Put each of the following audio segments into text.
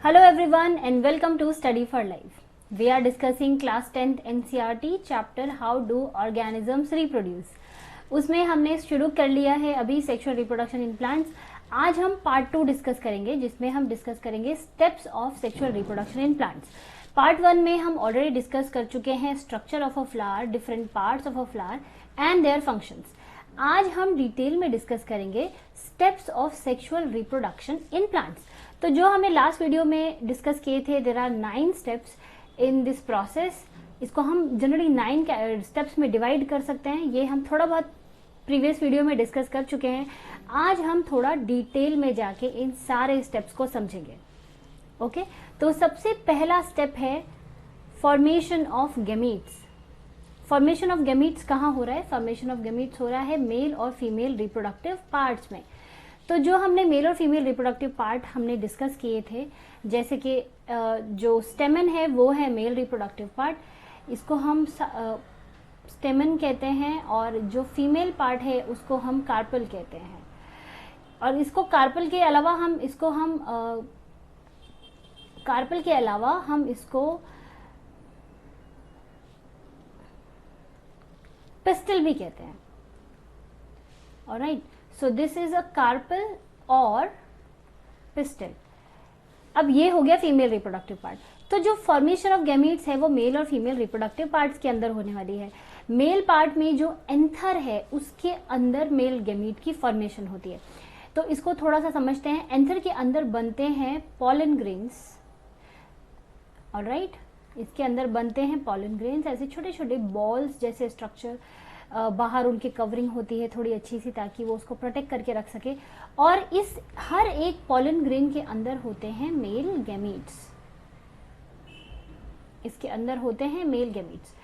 Hello everyone and welcome to Study for Life. We are discussing class 10th NCERT chapter How do organisms reproduce. उसमें हमने शुरू कर लिया है अभी सेक्सुअल रिप्रोडक्शन इन प्लांट्स. आज हम पार्ट 2 डिस्कस करेंगे जिसमें हम डिस्कस करेंगे steps of sexual reproduction in plants. Part 1 में हम ऑलरेडी डिस्कस कर चुके हैं structure of a flower, different parts of a flower and their functions. आज हम डिटेल में डिस्कस करेंगे steps of sexual reproduction in plants. तो जो हमें लास्ट वीडियो में डिस्कस किए थे, there are 9 steps in this process. इसको हम जनरली 9 स्टेप्स में डिवाइड कर सकते हैं. ये हम थोड़ा बहुत प्रीवियस वीडियो में डिस्कस कर चुके हैं. आज हम थोड़ा डिटेल में जाके इन सारे स्टेप्स को समझेंगे. ओके, तो सबसे पहला स्टेप है formation of gametes. Formation of gametes कहाँ हो रहा है? फॉर्मेशन ऑफ गैमीट्स हो रहा है मेल और फीमेल रिप्रोडक्टिव पार्ट्स में. तो जो हमने मेल और फीमेल रिप्रोडक्टिव पार्ट हमने डिस्कस किए थे, जैसे कि जो स्टेमन है वो है मेल रिप्रोडक्टिव पार्ट, इसको हम स्टेमन कहते हैं, और जो फीमेल पार्ट है उसको हम कार्पल कहते हैं. और इसको कार्पल के अलावा हम इसको पिस्टल भी कहते हैं. Alright, so this is a carpel और पिस्टल. अब ये हो गया फीमेल रिप्रोडक्टिव पार्ट. तो जो फॉर्मेशन ऑफ गैमीट्स है वो मेल और फीमेल रिप्रोडक्टिव पार्ट्स के अंदर होने वाली है. मेल पार्ट में जो एंथर है उसके अंदर मेल गैमीट की फॉर्मेशन होती है. तो इसको थोड़ा सा समझते हैं. एंथर के अंदर बनते हैं पॉलन ग्रेन्स. ऑलराइट, इसके अंदर बनते हैं पॉलन ग्रेन्स, ऐसे छोटे छोटे बॉल्स जैसे स्ट्रक्चर. बाहर उनकी कवरिंग होती है थोड़ी अच्छी सी, ताकि वो उसको प्रोटेक्ट करके रख सके. और इस हर एक पॉलन ग्रेन के अंदर होते हैं मेल गैमीट्स. इसके अंदर होते हैं मेल गैमीट्स.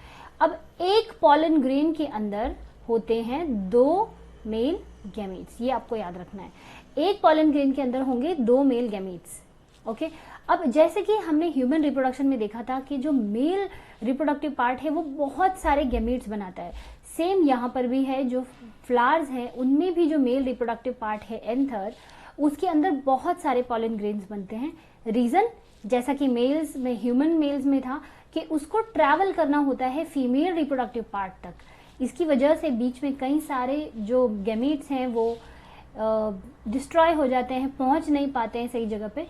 अब एक पॉलन ग्रेन के अंदर होते हैं 2 मेल गैमीट्स. ये आपको याद रखना है. एक पॉलन ग्रेन के अंदर होंगे 2 मेल गैमीट्स. ओके, अब जैसे कि हमने ह्यूमन रिप्रोडक्शन में देखा था कि जो मेल रिप्रोडक्टिव पार्ट है वो बहुत सारे गैमीट्स बनाता है. सेम यहाँ पर भी है. जो फ्लावर्स हैं उनमें भी जो मेल रिप्रोडक्टिव पार्ट है एंथर, उसके अंदर बहुत सारे पॉलन ग्रेन्स बनते हैं. रीजन, जैसा कि मेल्स में, ह्यूमन मेल्स में था कि उसको ट्रैवल करना होता है फीमेल रिप्रोडक्टिव पार्ट तक. इसकी वजह से बीच में कई सारे जो गैमीट्स हैं वो डिस्ट्रॉय हो जाते हैं, पहुंच नहीं पाते हैं सही जगह पे,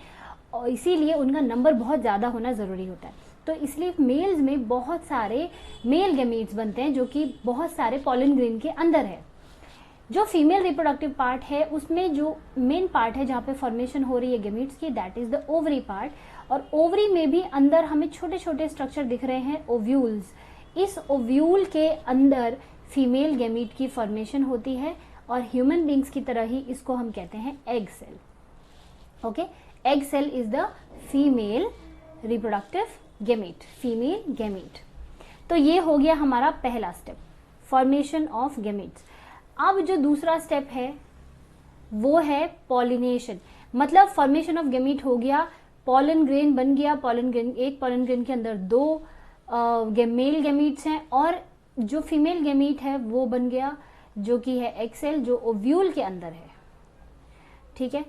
और इसीलिए उनका नंबर बहुत ज़्यादा होना ज़रूरी होता है. तो इसलिए मेल्स में बहुत सारे मेल गैमीट्स बनते हैं जो कि बहुत सारे पॉलन ग्रेन के अंदर है. जो फीमेल रिप्रोडक्टिव पार्ट है उसमें जो मेन पार्ट है जहाँ पे फॉर्मेशन हो रही है गैमीट्स की, that is the ovary part. और ओवरी में भी अंदर हमें छोटे छोटे स्ट्रक्चर दिख रहे हैं, ओव्यूल्स. इस ओव्यूल के अंदर फीमेल गैमीट की फॉर्मेशन होती है, और ह्यूमन बींग्स की तरह ही इसको हम कहते हैं egg cell. Okay, egg cell is the female reproductive gamete, female gamete. तो ये हो गया हमारा पहला स्टेप, फॉर्मेशन ऑफ गैमीट्स. अब जो दूसरा स्टेप है वो है पॉलिनेशन. मतलब फॉर्मेशन ऑफ गैमीट हो गया, पॉलन ग्रेन बन गया. पॉलन ग्रेन, एक पॉलन ग्रेन के अंदर 2 मेल गैमीट्स हैं, और जो फीमेल गैमीट है वो बन गया जो कि है एग सेल, जो ओव्यूल के अंदर है. ठीक है,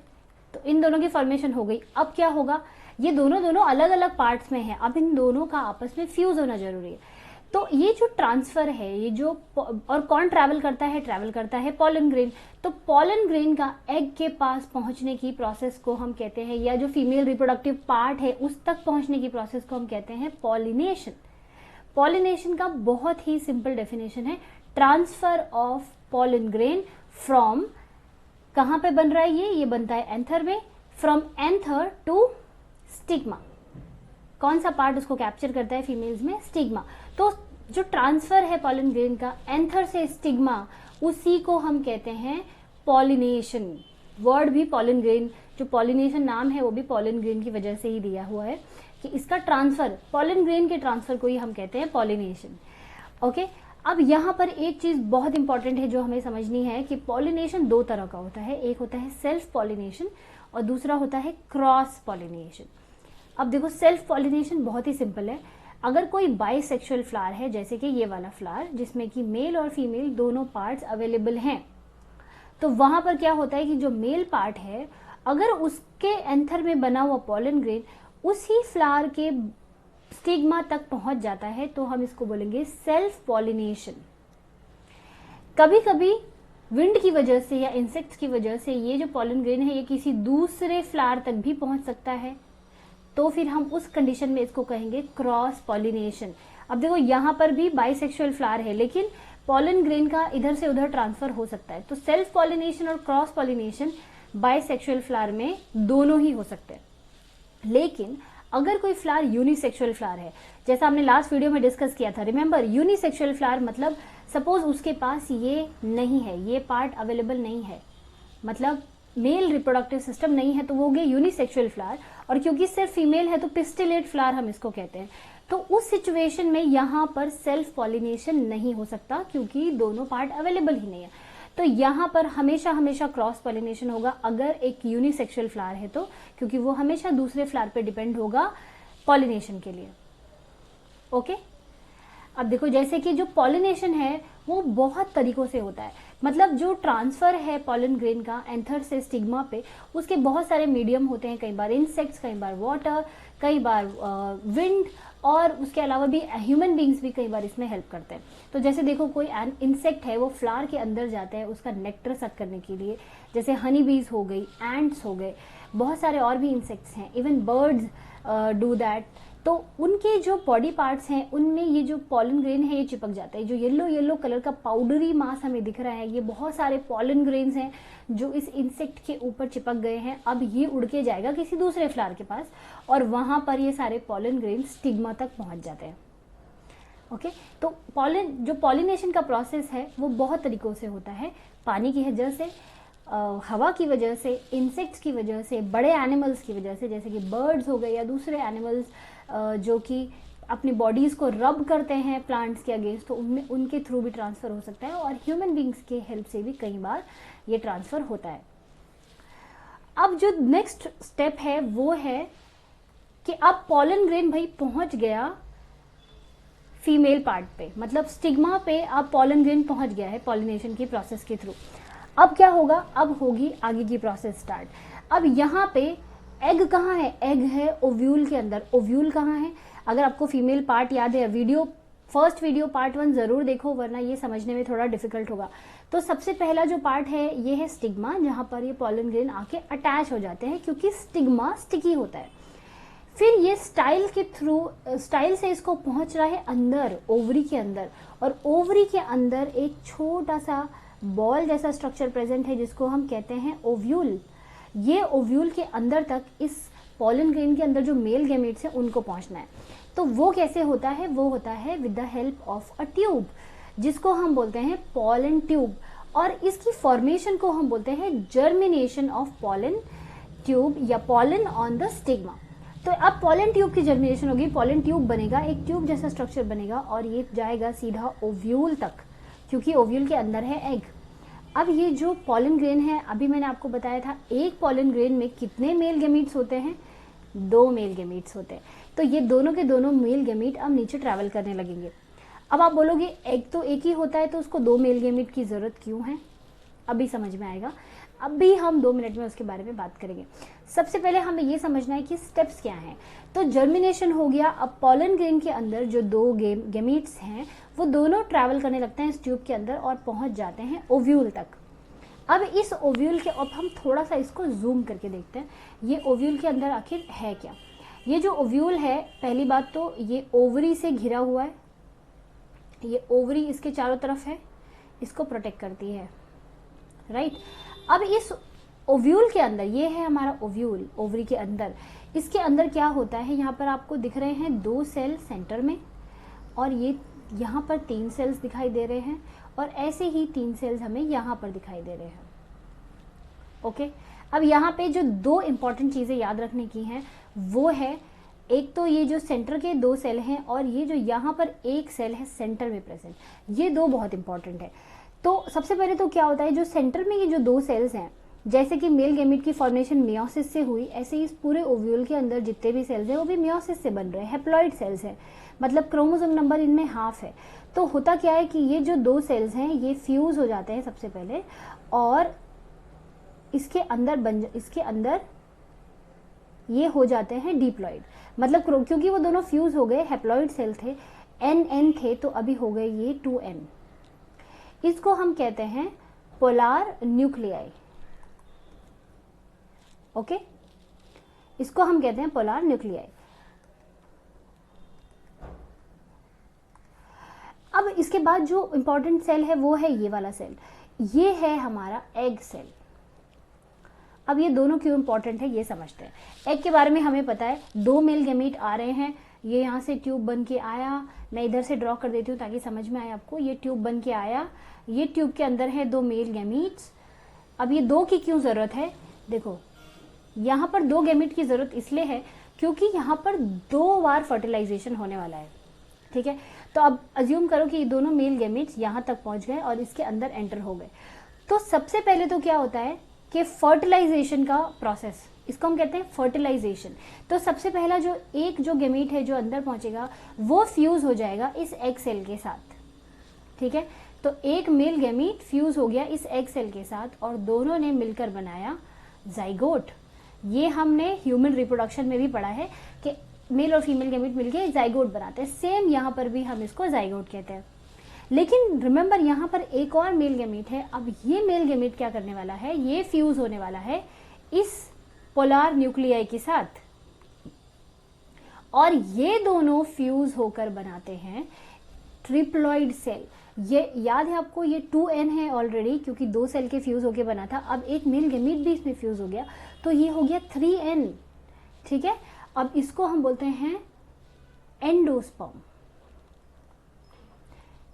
तो इन दोनों की फॉर्मेशन हो गई. अब क्या होगा? ये दोनों अलग अलग पार्ट्स में है. अब इन दोनों का आपस में फ्यूज होना जरूरी है. तो ये जो ट्रांसफर है, ये जो, और कौन ट्रैवल करता है? ट्रैवल करता है पॉलन ग्रेन. तो पॉलन ग्रेन का एग के पास पहुंचने की प्रोसेस को हम कहते हैं, या जो फीमेल रिप्रोडक्टिव पार्ट है उस तक पहुंचने की प्रोसेस को हम कहते हैं पॉलिनेशन. पॉलिनेशन का बहुत ही सिंपल डेफिनेशन है, transfer of pollen grain from, कहां पे बन रहा है ये बनता है एंथर में, फ्रॉम एंथर टू स्टिग्मा. कौन सा पार्ट उसको कैप्चर करता है फीमेल्स में? स्टिग्मा. तो जो ट्रांसफर है पॉलन ग्रेन का एंथर से स्टिग्मा, उसी को हम कहते हैं पॉलिनेशन. वर्ड भी पॉलन ग्रेन, जो पॉलिनेशन नाम है वो भी पॉलन ग्रेन की वजह से ही दिया हुआ है कि इसका ट्रांसफर, पॉलन ग्रेन के ट्रांसफर को ही हम कहते हैं पॉलिनेशन. ओके, अब यहाँ पर एक चीज बहुत इंपॉर्टेंट है जो हमें समझनी है कि पॉलिनेशन 2 तरह का होता है. एक होता है सेल्फ पॉलिनेशन और दूसरा होता है क्रॉस पॉलिनेशन. अब देखो, सेल्फ पॉलिनेशन बहुत ही सिंपल है. अगर कोई बाइसेक्सुअल फ्लावर है, जैसे कि ये वाला फ्लावर जिसमें कि मेल और फीमेल दोनों पार्ट्स अवेलेबल हैं, तो वहां पर क्या होता है कि जो मेल पार्ट है, अगर उसके एंथर में बना हुआ पॉलन ग्रेन उसी फ्लावर के स्टिग्मा तक पहुंच जाता है, तो हम इसको बोलेंगे सेल्फ पॉलिनेशन। कभी कभी विंड की वजह से या इंसेक्ट्स की वजह से ये जो पॉलन ग्रेन है ये किसी दूसरे फ्लावर तक भी पहुंच सकता है, तो फिर हम उस कंडीशन में इसको कहेंगे क्रॉस पॉलिनेशन। अब देखो यहाँ पर भी बाइसेक्सुअल फ्लावर है, लेकिन पॉलन ग्रेन का इधर से उधर ट्रांसफर हो सकता है। तो सेल्फ पॉलिनेशन और क्रॉस पॉलिनेशन बाइसेक्सुअल फ्लावर में दोनों ही हो सकते हैं। लेकिन अगर कोई फ्लावर यूनिसेक्सुअल फ्लावर है, जैसा हमने लास्ट वीडियो में डिस्कस किया था, रिमेंबर यूनिसेक्सुअल फ्लावर मतलब सपोज उसके पास ये नहीं है, ये पार्ट अवेलेबल नहीं है, मतलब मेल रिप्रोडक्टिव सिस्टम नहीं है, तो वो हो गया यूनिसेक्सुअल फ्लावर। और क्योंकि सिर्फ फीमेल है तो पिस्टिलेट फ्लावर हम इसको कहते हैं। तो उस सिचुएशन में यहाँ पर सेल्फ पॉलिनेशन नहीं हो सकता, क्योंकि दोनों पार्ट अवेलेबल ही नहीं है। तो यहाँ पर हमेशा हमेशा क्रॉस पॉलिनेशन होगा अगर एक यूनिसेक्सुअल फ्लावर है तो, क्योंकि वो हमेशा दूसरे फ्लावर पे डिपेंड होगा पॉलिनेशन के लिए। ओके, अब देखो जैसे कि जो पॉलिनेशन है वो बहुत तरीकों से होता है, मतलब जो ट्रांसफर है पॉलन ग्रेन का एंथर से स्टिग्मा पे, उसके बहुत सारे मीडियम होते हैं, कई बार इंसेक्ट्स, कई बार वाटर, कई बार विंड, और उसके अलावा भी ह्यूमन बींग्स भी कई बार इसमें हेल्प करते हैं। तो जैसे देखो कोई इंसेक्ट है वो फ्लावर के अंदर जाता है उसका नेक्टर सक करने के लिए, जैसे हनी बीज हो गई, एंट्स हो गए, बहुत सारे और भी इंसेक्ट्स हैं, इवन बर्ड्स डू दैट। तो उनके जो बॉडी पार्ट्स हैं उनमें ये जो पॉलन ग्रेन है ये चिपक जाता है। जो येलो येलो कलर का पाउडरी मास हमें दिख रहा है, ये बहुत सारे पॉलन ग्रेन्स हैं जो इस इंसेक्ट के ऊपर चिपक गए हैं। अब ये उड़ के जाएगा किसी दूसरे फ्लावर के पास और वहां पर ये सारे पॉलन ग्रेन स्टिग्मा तक पहुंच जाते हैं। ओके, तो जो पॉलिनेशन का प्रोसेस है वो बहुत तरीकों से होता है, पानी की वजह से, हवा की वजह से, इंसेक्ट्स की वजह से, बड़े एनिमल्स की वजह से, जैसे कि बर्ड्स हो गए या दूसरे एनिमल्स जो कि अपनी बॉडीज को रब करते हैं प्लांट्स के अगेंस्ट, तो उनमें उनके थ्रू भी ट्रांसफर हो सकता है, और ह्यूमन बींग्स के हेल्प से भी कई बार ये ट्रांसफर होता है। अब जो नेक्स्ट स्टेप है वो है कि अब पॉलन ग्रेन भाई पहुंच गया फीमेल पार्ट पे, मतलब स्टिग्मा पे अब पॉलन ग्रेन पहुंच गया है पॉलिनेशन की प्रोसेस के थ्रू। अब क्या होगा, अब होगी आगे की प्रोसेस स्टार्ट। अब यहाँ पे एग कहाँ है, एग है ओव्यूल के अंदर। ओव्यूल कहाँ है, अगर आपको फीमेल पार्ट याद है, फर्स्ट वीडियो पार्ट 1 जरूर देखो, वरना ये समझने में थोड़ा डिफिकल्ट होगा। तो सबसे पहला जो पार्ट है ये है स्टिग्मा, जहां पर ये पॉलन ग्रेन आके अटैच हो जाते हैं, क्योंकि स्टिग्मा स्टिकी होता है। फिर ये स्टाइल से इसको पहुंच रहा है अंदर, ओवरी के अंदर, और ओवरी के अंदर एक छोटा सा बॉल जैसा स्ट्रक्चर प्रेजेंट है जिसको हम कहते हैं ओव्यूल। ये ओव्यूल के अंदर तक इस पॉलन ग्रेन के अंदर जो मेल गैमेट्स हैं उनको पहुंचना है। तो वो कैसे होता है, वो होता है with the help of a tube, जिसको हम बोलते हैं पॉलन ट्यूब, और इसकी फॉर्मेशन को हम बोलते हैं जर्मिनेशन ऑफ पॉलन ट्यूब या पॉलन ऑन द स्टिग्मा। तो अब पॉलन ट्यूब की जर्मिनेशन होगी, पॉलन ट्यूब बनेगा, एक ट्यूब जैसा स्ट्रक्चर बनेगा, और ये जाएगा सीधा ओव्यूल तक, क्योंकि ओव्यूल के अंदर है एग। अब ये जो पॉलन ग्रेन है, अभी मैंने आपको बताया था एक पॉलन ग्रेन में कितने मेल गैमीट्स होते हैं, 2 मेल गैमीट्स होते हैं। तो ये दोनों के दोनों मेल गैमीट अब नीचे ट्रैवल करने लगेंगे। अब आप बोलोगे एग तो एक ही होता है तो उसको 2 मेल गैमीट की जरूरत क्यों है, अभी समझ में आएगा। अभी हम 2 मिनट में उसके बारे में बात करेंगे। सबसे पहले हमें ये समझना है कि स्टेप्स क्या हैं। तो जर्मिनेशन हो गया, अब पॉलन ग्रेन के अंदर जो 2 गैमीट्स हैं वो दोनों ट्रैवल करने लगते हैं इस ट्यूब के अंदर और पहुंच जाते हैं ओव्यूल तक। अब इस ओव्यूल के, अब हम थोड़ा सा इसको जूम करके देखते हैं ये ओव्यूल के अंदर आखिर है क्या। ये जो ओव्यूल है, पहली बात तो ये ओवरी से घिरा हुआ है, ये ओवरी इसके चारों तरफ है, इसको प्रोटेक्ट करती है, राइट। अब इस ओव्यूल के अंदर, ये है हमारा ओव्यूल, ओवरी के अंदर, इसके अंदर क्या होता है, यहाँ पर आपको दिख रहे हैं 2 सेल सेंटर में, और ये यहाँ पर 3 सेल्स दिखाई दे रहे हैं, और ऐसे ही 3 सेल्स हमें यहाँ पर दिखाई दे रहे हैं। ओके, अब यहाँ पे जो 2 इंपॉर्टेंट चीजें याद रखने की हैं वो है, एक तो ये जो सेंटर के 2 सेल हैं, और ये जो यहाँ पर एक सेल है सेंटर में प्रेजेंट, ये 2 बहुत इंपॉर्टेंट है। तो सबसे पहले तो क्या होता है, जो सेंटर में ये जो 2 सेल्स हैं, जैसे कि मेल गैमीट की फॉर्मेशन मियोसिस से हुई, ऐसे ही इस पूरे ओव्यूल के अंदर जितने भी सेल्स हैं वो भी मियोसिस से बन रहे हैं, हैप्लॉइड सेल्स हैं, मतलब क्रोमोसोम नंबर इनमें हाफ है। तो होता क्या है कि ये जो 2 सेल्स हैं ये फ्यूज हो जाते हैं सबसे पहले, और इसके अंदर ये हो जाते हैं डिप्लॉइड, मतलब क्योंकि वो दोनों फ्यूज हो गए, हैप्लॉइड सेल थे, एन थे, तो अभी हो गए ये 2n। इसको हम कहते हैं पोलार न्यूक्लियाई। ओके, इसको हम कहते हैं पोलार न्यूक्लियाई। अब इसके बाद जो इंपॉर्टेंट सेल है वो है ये वाला सेल, ये है हमारा एग सेल। अब ये दोनों क्यों इंपॉर्टेंट है ये समझते हैं। एग के बारे में हमें पता है, 2 मेल गैमीट आ रहे हैं, ये यहाँ से ट्यूब बन के आया, मैं इधर से ड्रॉ कर देती हूँ ताकि समझ में आए आपको। ये ट्यूब बन के आया, ये ट्यूब के अंदर है 2 मेल गैमीट्स। अब ये 2 की क्यों जरूरत है, देखो यहाँ पर 2 गैमीट की जरूरत इसलिए है क्योंकि यहाँ पर 2 बार फर्टिलाइजेशन होने वाला है, ठीक है। तो अब अज्यूम करो कि ये दोनों मेल गैमीट्स यहाँ तक पहुंच गए और इसके अंदर एंटर हो गए। तो सबसे पहले तो क्या होता है कि फर्टिलाइजेशन का प्रोसेस, इसको हम कहते हैं फर्टिलाइजेशन। तो सबसे पहला जो गैमीट है जो अंदर पहुंचेगा वो फ्यूज हो जाएगा इस एग सेल के साथ, ठीक है। तो एक मेल गैमीट फ्यूज हो गया इस एग सेल के साथ और दोनों ने मिलकर बनाया जाइगोट। ये हमने ह्यूमन रिप्रोडक्शन में भी पढ़ा है कि मेल और फीमेल गैमीट मिलकर जाइगोट बनाते हैं, सेम यहाँ पर भी हम इसको जाइगोट कहते हैं। लेकिन रिमेंबर यहाँ पर एक और मेल गैमीट है। अब ये मेल गैमीट क्या करने वाला है, ये फ्यूज होने वाला है इस पोलार न्यूक्लियाई के साथ और ये दोनों फ्यूज होकर बनाते हैं ट्रिप्लॉइड सेल। ये याद है आपको, ये 2n है ऑलरेडी क्योंकि 2 सेल के फ्यूज होकर बना था। अब एक मेल गैमीट भी इसमें फ्यूज हो गया तो ये हो गया 3n, ठीक है। अब इसको हम बोलते हैं एंडोस्पर्म।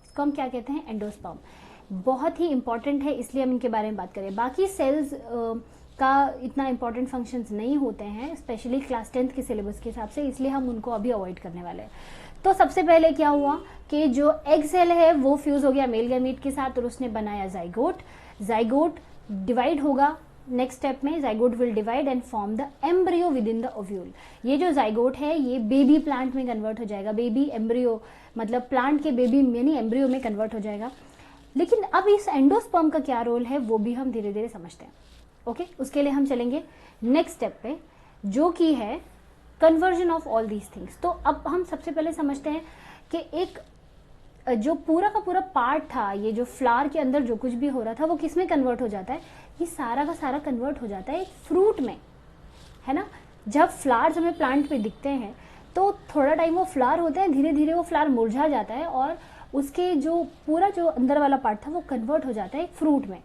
इसको हम क्या कहते हैं, एंडोस्पर्म। बहुत ही इंपॉर्टेंट है इसलिए हम इनके बारे में बात करें। बाकी सेल्स का इतना इंपॉर्टेंट फंक्शंस नहीं होते हैं, स्पेशली क्लास 10th के सिलेबस के हिसाब से, इसलिए हम उनको अभी अवॉइड करने वाले हैं। तो सबसे पहले क्या हुआ कि जो एग सेल है वो फ्यूज हो गया मेल गैमीट के साथ और उसने बनाया जाइगोट। जाइगोट डिवाइड होगा नेक्स्ट स्टेप में, zygote will divide and form the embryo with in the ovule. ये जो जाइगोट है ये बेबी प्लांट में कन्वर्ट हो जाएगा, बेबी एम्ब्रियो मतलब प्लांट के बेबी यानी एम्ब्रियो में कन्वर्ट हो जाएगा। लेकिन अब इस एंडोस्पर्म का क्या रोल है वो भी हम धीरे धीरे समझते हैं। ओके, उसके लिए हम चलेंगे नेक्स्ट स्टेप पे जो कि है conversion of all these things. तो अब हम सबसे पहले समझते हैं कि एक जो पूरा का पूरा पार्ट था, ये जो फ्लावर के अंदर जो कुछ भी हो रहा था वो किस में कन्वर्ट हो जाता है, ये सारा का सारा कन्वर्ट हो जाता है एक फ्रूट में, है ना। जब फ्लावर्स हमें प्लांट पे दिखते हैं तो थोड़ा टाइम वो फ्लावर होते हैं, धीरे धीरे वो फ्लावर मुरझा जाता है और उसके जो पूरा जो अंदर वाला पार्ट था वो कन्वर्ट हो जाता है एक फ्रूट में।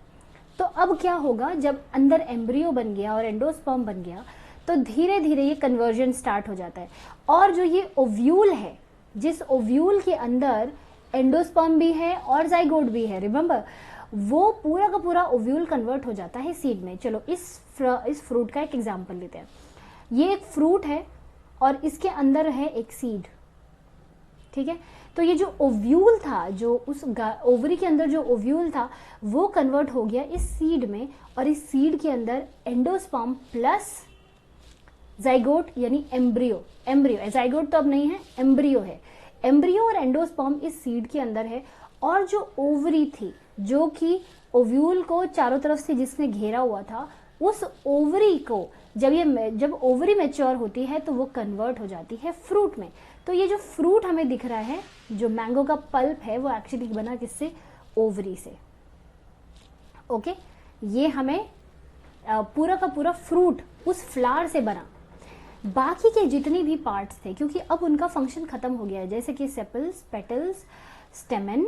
तो अब क्या होगा, जब अंदर एम्ब्रियो बन गया और एंडोस्पर्म बन गया तो धीरे धीरे ये कन्वर्जन स्टार्ट हो जाता है। और जो ये ओव्यूल है, जिस ओव्यूल के अंदर एंडोस्पर्म भी है और जाइगोट भी है, रिमेंबर, वो पूरा का पूरा ओव्यूल कन्वर्ट हो जाता है सीड में। चलो इस फ्रूट का एक एग्जांपल लेते हैं। ये एक फ्रूट है और इसके अंदर है एक सीड, ठीक है। तो ये जो ओव्यूल था, जो उस ओवरी के अंदर जो ओव्यूल था वो कन्वर्ट हो गया इस सीड में और इस सीड के अंदर एंडोस्पर्म प्लस जाइगोट यानी एम्ब्रियो। जाइगोट तो अब नहीं है, एम्ब्रियो है। एम्ब्रियो और एंडोस्पर्म इस सीड के अंदर है और जो ओवरी थी जो कि ओव्यूल को चारों तरफ से जिसने घेरा हुआ था, उस ओवरी को जब ओवरी मैच्योर होती है तो वो कन्वर्ट हो जाती है फ्रूट में। तो ये जो फ्रूट हमें दिख रहा है, जो मैंगो का पल्प है, वो एक्चुअली बना किससे, ओवरी से। ओके, ये हमें पूरा का पूरा फ्रूट उस फ्लावर से बना। बाकी के जितने भी पार्ट्स थे, क्योंकि अब उनका फंक्शन खत्म हो गया है, जैसे कि सेपल्स, पेटल्स, स्टेमन,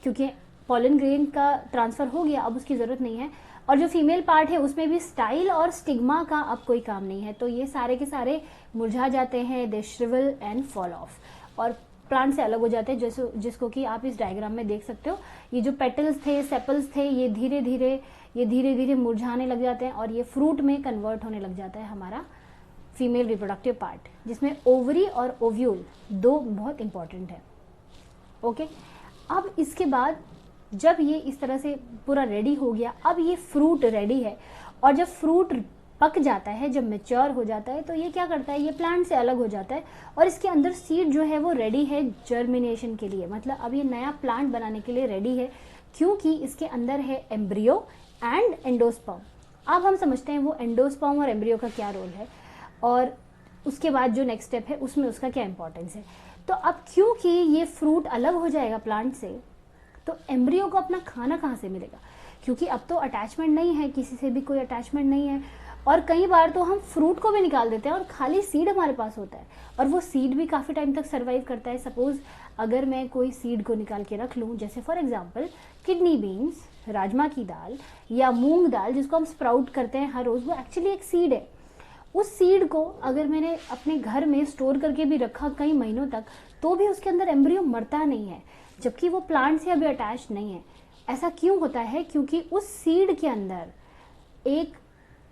क्योंकि पॉलन ग्रेन का ट्रांसफर हो गया, अब उसकी जरूरत नहीं है। और जो फीमेल पार्ट है उसमें भी स्टाइल और स्टिग्मा का अब कोई काम नहीं है, तो ये सारे के सारे मुरझा जाते हैं, दे श्रिवल एंड फॉल ऑफ और प्लांट से अलग हो जाते हैं, जिसको कि आप इस डायग्राम में देख सकते हो। ये जो पेटल्स थे, सेपल्स थे, ये धीरे धीरे मुरझाने लग जाते हैं और ये फ्रूट में कन्वर्ट होने लग जाता है हमारा फीमेल रिप्रोडक्टिव पार्ट, जिसमें ओवरी और ओव्यूल दो बहुत इंपॉर्टेंट है। ओके, अब इसके बाद जब ये इस तरह से पूरा रेडी हो गया, अब ये फ्रूट रेडी है और जब फ्रूट पक जाता है, जब मैच्योर हो जाता है, तो ये क्या करता है, ये प्लांट से अलग हो जाता है और इसके अंदर सीड जो है वो रेडी है जर्मिनेशन के लिए, मतलब अब ये नया प्लांट बनाने के लिए रेडी है, क्योंकि इसके अंदर है एम्ब्रियो एंड एंडोस्पर्म। अब हम समझते हैं वो एंडोस्पर्म और एम्ब्रियो का क्या रोल है। और उसके बाद जो नेक्स्ट स्टेप है उसमें उसका क्या इंपॉर्टेंस है। तो अब क्योंकि ये फ्रूट अलग हो जाएगा प्लांट से, तो एम्ब्रियो को अपना खाना कहाँ से मिलेगा, क्योंकि अब तो अटैचमेंट नहीं है, किसी से भी कोई अटैचमेंट नहीं है। और कई बार तो हम फ्रूट को भी निकाल देते हैं और खाली सीड हमारे पास होता है, और वो सीड भी काफ़ी टाइम तक सर्वाइव करता है। सपोज अगर मैं कोई सीड को निकाल के रख लूँ, जैसे for example kidney beans, rajma की दाल या मूंग दाल जिसको हम स्प्राउट करते हैं हर रोज़, वो एक्चुअली एक सीड है। उस सीड को अगर मैंने अपने घर में स्टोर करके भी रखा कई महीनों तक, तो भी उसके अंदर एम्ब्रियो मरता नहीं है, जबकि वो प्लांट से अभी अटैच नहीं है। ऐसा क्यों होता है, क्योंकि उस सीड के अंदर एक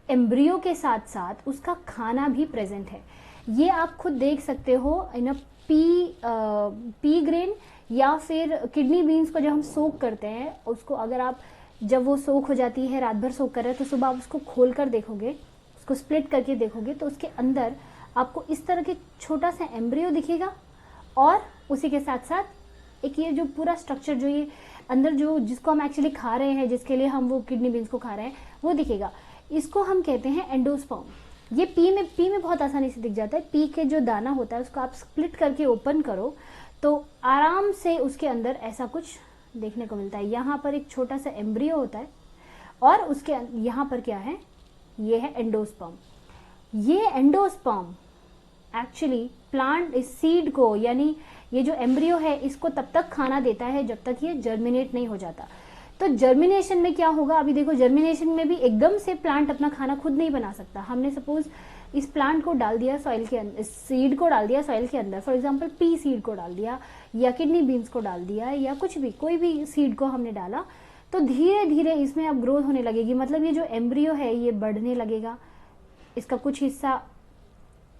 एम्ब्रियो के साथ साथ उसका खाना भी प्रेजेंट है। ये आप खुद देख सकते हो इन अ पी ग्रेन या फिर किडनी बीन्स को जब हम सोक करते हैं, उसको अगर आप जब वो सोक हो जाती है, रात भर सोक कर रहे हैं, तो सुबह आप उसको खोल कर देखोगे, उसको स्प्लिट करके देखोगे, तो उसके अंदर आपको इस तरह के छोटा सा एम्ब्रियो दिखेगा, और उसी के साथ साथ एक ये जो पूरा स्ट्रक्चर जो ये अंदर जो जिसको हम एक्चुअली खा रहे हैं, जिसके लिए हम वो किडनी बीन्स को खा रहे हैं, वो दिखेगा। इसको हम कहते हैं एंडोस्पर्म। ये पी में बहुत आसानी से दिख जाता है। पी के जो दाना होता है उसको आप स्प्लिट करके ओपन करो तो आराम से उसके अंदर ऐसा कुछ देखने को मिलता है। यहाँ पर एक छोटा सा एम्ब्रियो होता है और उसके यहाँ पर क्या है, ये है एंडोस्पर्म। ये एंडोस्पर्म एक्चुअली प्लांट इस सीड को, यानी ये जो एम्ब्रियो है, इसको तब तक खाना देता है जब तक ये जर्मिनेट नहीं हो जाता। तो जर्मिनेशन में क्या होगा, अभी देखो जर्मिनेशन में भी एकदम से प्लांट अपना खाना खुद नहीं बना सकता। हमने सपोज इस प्लांट को डाल दिया सॉइल के अंदर, इस सीड को डाल दिया सॉइल के अंदर, फॉर एग्जांपल पी सीड को डाल दिया या किडनी बीन्स को डाल दिया या कुछ भी, कोई भी सीड को हमने डाला, तो धीरे धीरे इसमें अब ग्रोथ होने लगेगी। मतलब ये जो एम्ब्रियो है ये बढ़ने लगेगा, इसका कुछ हिस्सा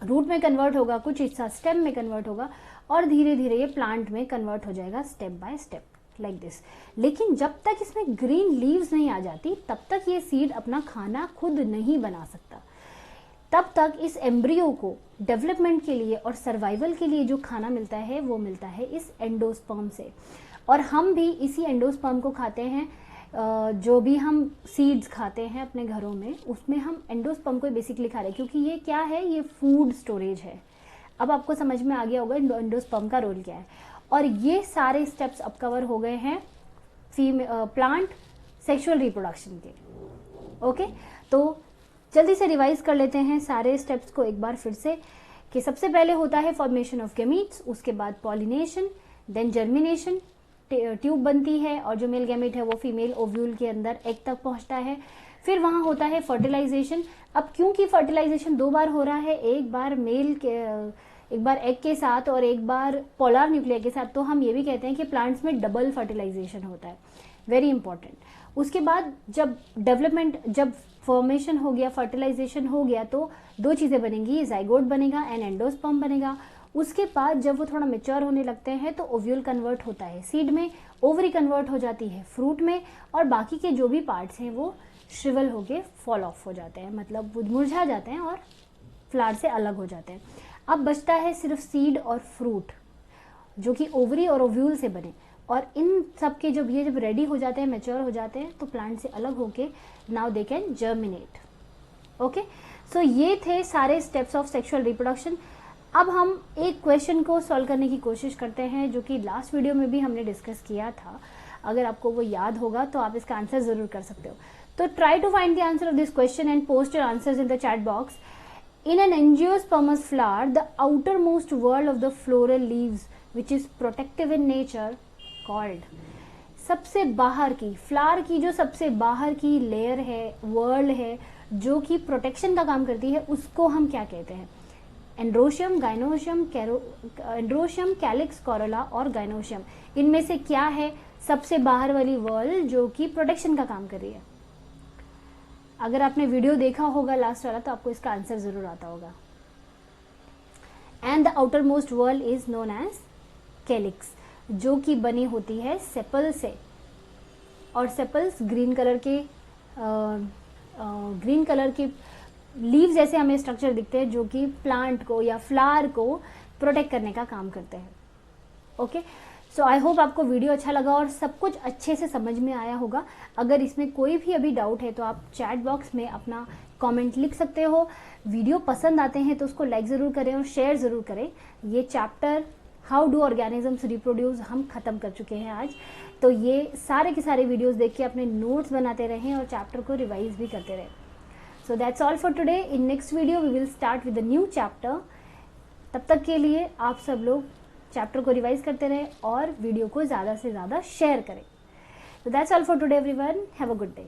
रूट में कन्वर्ट होगा, कुछ हिस्सा स्टेम में कन्वर्ट होगा, और धीरे धीरे ये प्लांट में कन्वर्ट हो जाएगा step by step like this. लेकिन जब तक इसमें ग्रीन लीव्स नहीं आ जाती तब तक ये सीड अपना खाना खुद नहीं बना सकता। तब तक इस एम्ब्रियो को डेवलपमेंट के लिए और सर्वाइवल के लिए जो खाना मिलता है वो मिलता है इस एंडोस्पर्म से। और हम भी इसी एंडोस्पर्म को खाते हैं। जो भी हम सीड्स खाते हैं अपने घरों में, उसमें हम एंडोस्पर्म को बेसिकली खा रहे हैं, क्योंकि ये क्या है, ये फूड स्टोरेज है। अब आपको समझ में आ गया होगा एंडोस्पर्म का रोल क्या है। और ये सारे स्टेप्स अब कवर हो गए हैं प्लांट सेक्सुअल रिप्रोडक्शन के। ओके, तो जल्दी से रिवाइज कर लेते हैं सारे स्टेप्स को एक बार फिर से, कि सबसे पहले होता है फॉर्मेशन ऑफ गैमीट्स, उसके बाद पॉलिनेशन, देन जर्मिनेशन, ट्यूब बनती है और जो मेल गैमेट है वो फीमेल ओव्यूल के अंदर एग तक पहुंचता है। फिर वहां होता है फर्टिलाइजेशन। अब क्योंकि फर्टिलाइजेशन 2 बार हो रहा है, एक बार एग के साथ और एक बार पोलर न्यूक्लियर के साथ, तो हम ये भी कहते हैं कि प्लांट्स में डबल फर्टिलाइजेशन होता है, वेरी इंपॉर्टेंट। उसके बाद जब डेवलपमेंट, जब फॉर्मेशन हो गया, फर्टिलाइजेशन हो गया, तो 2 चीजें बनेंगी, जाइगोट बनेगा एंड एंडोस्पर्म बनेगा। उसके बाद जब वो थोड़ा मैच्योर होने लगते हैं तो ओव्यूल कन्वर्ट होता है सीड में, ओवरी कन्वर्ट हो जाती है फ्रूट में, और बाकी के जो भी पार्ट्स हैं वो श्रिवल होके फॉल ऑफ हो जाते हैं, मतलब वो मुरझा जाते हैं और फ्लावर से अलग हो जाते हैं। अब बचता है सिर्फ सीड और फ्रूट, जो कि ओवरी और ओव्यूल से बने, और इन सब के जब रेडी हो जाते हैं, मैच्योर हो जाते हैं, तो प्लांट से अलग होके now they can germinate. Okay, so ये थे सारे स्टेप्स ऑफ सेक्सुअल रिप्रोडक्शन। अब हम एक क्वेश्चन को सॉल्व करने की कोशिश करते हैं, जो कि लास्ट वीडियो में भी हमने डिस्कस किया था। अगर आपको वो याद होगा तो आप इसका आंसर जरूर कर सकते हो। तो try to find the answer of this question and post your answers in the chat box. In an angiospermous flower, the outermost whorl of the floral leaves, which is protective in nature, called। सबसे बाहर की, flower की जो सबसे बाहर की layer है, whorl है, जो कि प्रोटेक्शन का काम करती है, उसको हम क्या कहते हैं? Androecium, gynoecium, androecium, calyx, Corolla और गाइनोशियम। इनमें से क्या है सबसे बाहर वाली वर्ल जो कि प्रोटेक्शन का काम कर रही है? अगर आपने वीडियो देखा होगा लास्ट वाला तो आपको इसका आंसर जरूर आता होगा। And the outer most whorl is known as calyx, जो कि बनी होती है सेपल से, और सेपल्स ग्रीन कलर के लीव जैसे हमें स्ट्रक्चर दिखते हैं, जो कि प्लांट को या फ्लावर को प्रोटेक्ट करने का काम करते हैं। ओके, सो आई होप आपको वीडियो अच्छा लगा और सब कुछ अच्छे से समझ में आया होगा। अगर इसमें कोई भी अभी डाउट है तो आप चैट बॉक्स में अपना कमेंट लिख सकते हो। वीडियो पसंद आते हैं तो उसको लाइक ज़रूर करें और शेयर ज़रूर करें। ये chapter how do organisms reproduce हम ख़त्म कर चुके हैं आज। तो ये सारे के सारे वीडियोस देख के अपने नोट्स बनाते रहें और चैप्टर को रिवाइज भी करते रहें। So that's all for today. In next video we will start with the new chapter. तब तक के लिए आप सब लोग चैप्टर को रिवाइज करते रहें और वीडियो को ज़्यादा से ज़्यादा शेयर करें। So that's all for today everyone. Have a good day.